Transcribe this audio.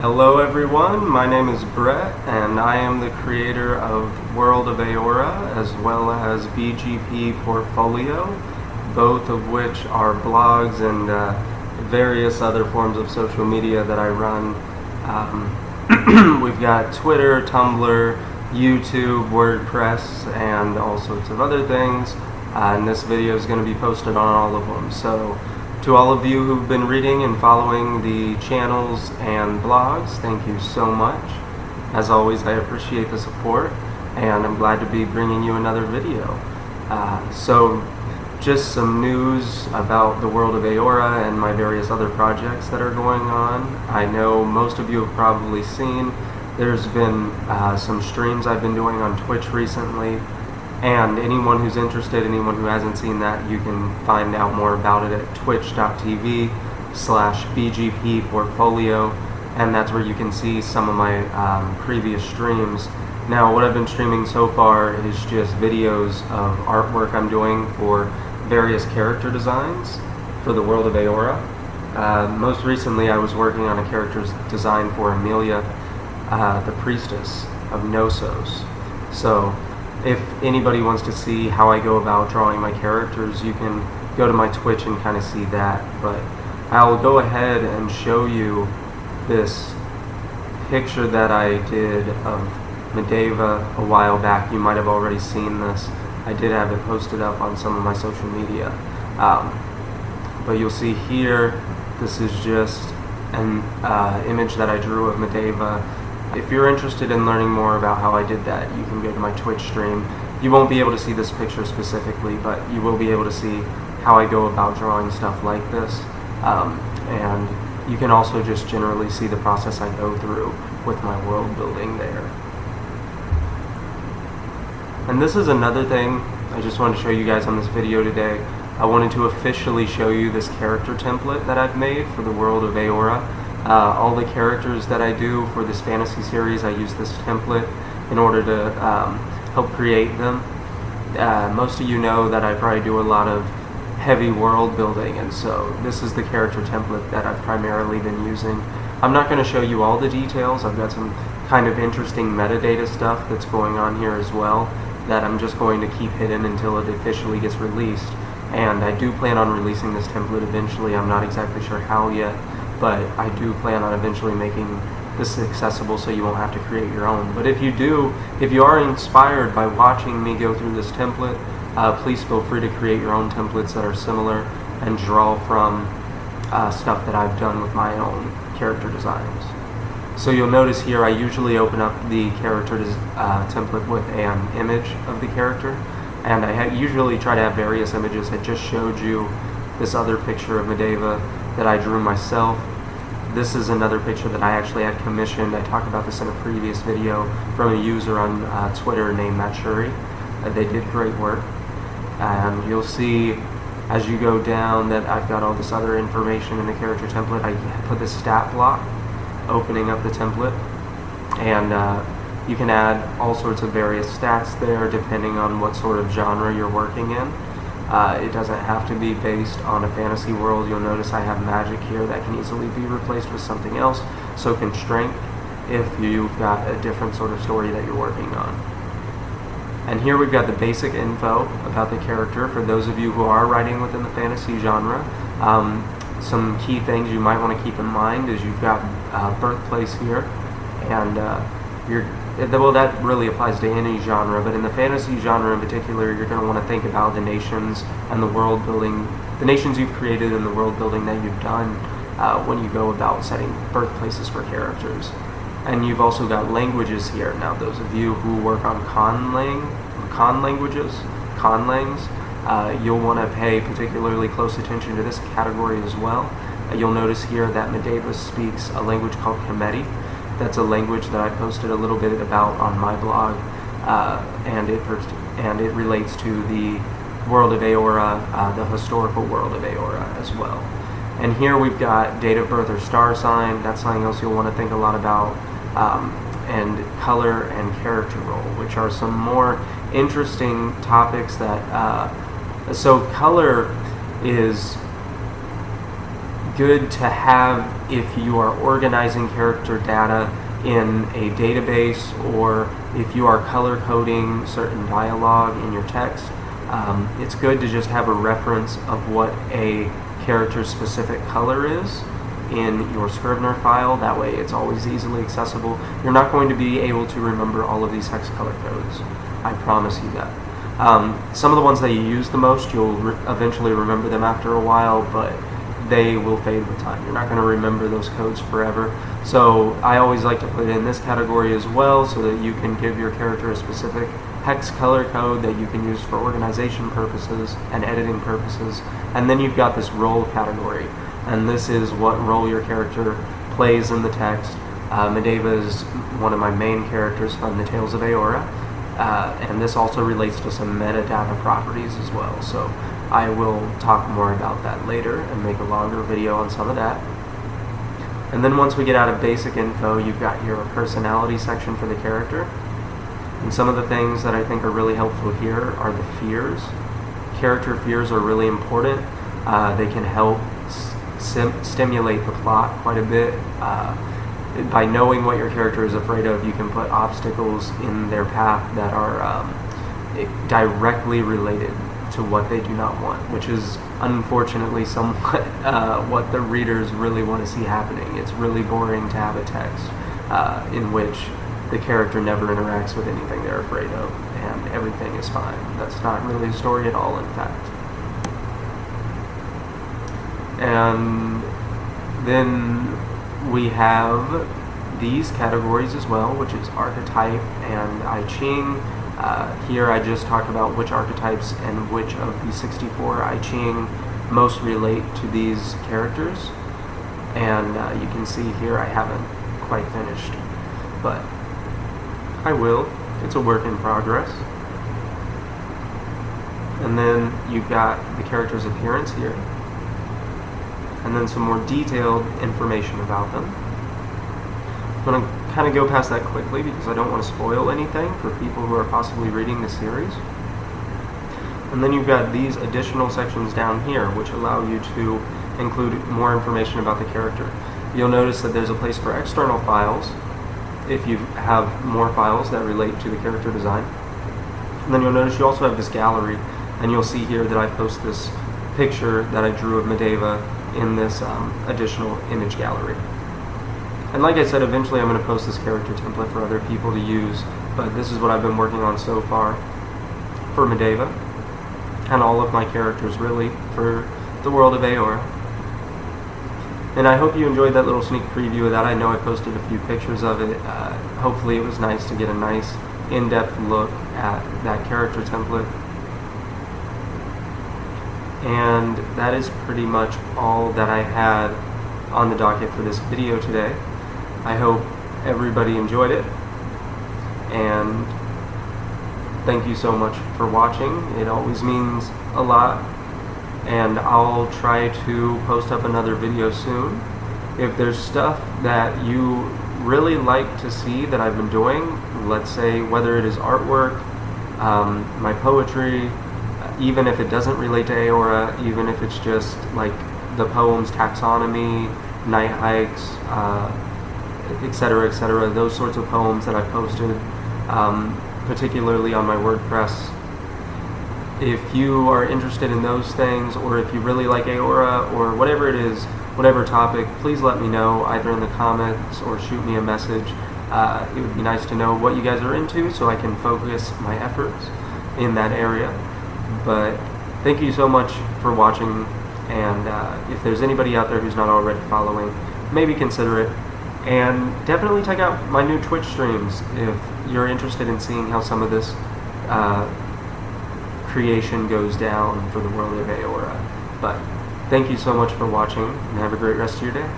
Hello everyone, my name is Brett and I am the creator of World of Aeora as well as BGP Portfolio, both of which are blogs and various other forms of social media that I run. We've got Twitter, Tumblr, YouTube, WordPress, and all sorts of other things, and this video is going to be posted on all of them. So to all of you who've been reading and following the channels and blogs, thank you so much. As always, I appreciate the support, and I'm glad to be bringing you another video. So just some news about the World of Aeora and my various other projects that are going on. I know most of you have probably seen there's been some streams I've been doing on Twitch recently, and anyone who's interested, anyone who hasn't seen that, you can find out more about it at twitch.tv/BGPportfolio, and that's where you can see some of my previous streams. Now, what I've been streaming so far is just videos of artwork I'm doing for various character designs for the World of Aeora. Most recently, I was working on a character's design for Amelia, the priestess of Knossos. So if anybody wants to see how I go about drawing my characters, you can go to my Twitch and kind of see that. But I'll go ahead and show you this picture that I did of Medeva a while back. You might have already seen this. I did have it posted up on some of my social media. But you'll see here, this is just an image that I drew of Medeva. If you're interested in learning more about how I did that, you can go to my Twitch stream. You won't be able to see this picture specifically, but you will be able to see how I go about drawing stuff like this. And you can also just generally see the process I go through with my world building there. And this is another thing I just wanted to show you guys on this video today. I wanted to officially show you this character template that I've made for the World of Aeora. All the characters that I do for this fantasy series, I use this template in order to help create them. Most of you know that I probably do a lot of heavy world building, and so this is the character template that I've primarily been using. I'm not going to show you all the details. I've got some kind of interesting metadata stuff that's going on here as well that I'm just going to keep hidden until it officially gets released. And I do plan on releasing this template eventually. I'm not exactly sure how yet, but I do plan on eventually making this accessible so you won't have to create your own. But if you do, if you are inspired by watching me go through this template, please feel free to create your own templates that are similar and draw from stuff that I've done with my own character designs. So you'll notice here I usually open up the character template with an image of the character, and I usually try to have various images. I just showed you this other picture of Medeva that I drew myself. This is another picture that I actually had commissioned. I talked about this in a previous video from a user on Twitter named Matt Shuri. They did great work. And you'll see as you go down that I've got all this other information in the character template. I put this stat block opening up the template, and you can add all sorts of various stats there depending on what sort of genre you're working in. It doesn't have to be based on a fantasy world. You'll notice I have magic here that can easily be replaced with something else. So can strength if you've got a different sort of story that you're working on. And here we've got the basic info about the character for those of you who are writing within the fantasy genre. Some key things you might want to keep in mind is you've got birthplace here, and well, that really applies to any genre, but in the fantasy genre in particular, you're going to want to think about the nations and the world building, the nations you've created and the world building that you've done when you go about setting birthplaces for characters. And you've also got languages here. Now, those of you who work on conlangs, you'll want to pay particularly close attention to this category as well. You'll notice here that Medeva speaks a language called Kemetic. That's a language that I posted a little bit about on my blog, and it relates to the World of Aeora, the historical World of Aeora as well. And here we've got date of birth or star sign. That's something else you'll want to think a lot about, and color and character role, which are some more interesting topics that. So color is good to have if you are organizing character data in a database, or if you are color coding certain dialogue in your text. It's good to just have a reference of what a character's specific color is in your Scrivener file. That way it's always easily accessible. You're not going to be able to remember all of these hex color codes. I promise you that. Some of the ones that you use the most, you'll eventually remember them after a while, but they will fade with time. You're not going to remember those codes forever. So I always like to put it in this category as well, so that you can give your character a specific hex color code that you can use for organization purposes and editing purposes. And then you've got this role category, and this is what role your character plays in the text. Medeva is one of my main characters from the Tales of Aeora, and this also relates to some metadata properties as well. So I will talk more about that later and make a longer video on some of that. And then once we get out of basic info, you've got your personality section for the character. And some of the things that I think are really helpful here are the fears. Character fears are really important. They can help stimulate the plot quite a bit. By knowing what your character is afraid of, you can put obstacles in their path that are directly related to what they do not want, which is unfortunately somewhat what the readers really want to see happening. It's really boring to have a text in which the character never interacts with anything they're afraid of and everything is fine. That's not really a story at all, in fact. And then we have these categories as well, which is archetype and I Ching. Here I just talked about which archetypes and which of the 64 I Ching most relate to these characters. And you can see here I haven't quite finished, but I will. It's a work in progress. And then you've got the character's appearance here, and then some more detailed information about them. I'm going to kind of go past that quickly because I don't want to spoil anything for people who are possibly reading the series. And then you've got these additional sections down here which allow you to include more information about the character. You'll notice that there's a place for external files if you have more files that relate to the character design. And then you'll notice you also have this gallery, and you'll see here that I post this picture that I drew of Medeva in this additional image gallery. And like I said, eventually I'm going to post this character template for other people to use, but this is what I've been working on so far for Medeva, and all of my characters really, for the World of Aeora. And I hope you enjoyed that little sneak preview of that. I know I posted a few pictures of it. Hopefully it was nice to get a nice in-depth look at that character template. And that is pretty much all that I had on the docket for this video today. I hope everybody enjoyed it, and thank you so much for watching. It always means a lot, and I'll try to post up another video soon. If there's stuff that you really like to see that I've been doing, let's say whether it is artwork, my poetry, even if it doesn't relate to Aeora, even if it's just like the poems taxonomy, night hikes, etc., those sorts of poems that I posted, particularly on my WordPress. If you are interested in those things, or if you really like Aeora, or whatever it is, whatever topic, please let me know either in the comments or shoot me a message. It would be nice to know what you guys are into so I can focus my efforts in that area. But thank you so much for watching, and if there's anybody out there who's not already following, maybe consider it. And definitely check out my new Twitch streams if you're interested in seeing how some of this creation goes down for the World of Aeora. But thank you so much for watching, and have a great rest of your day.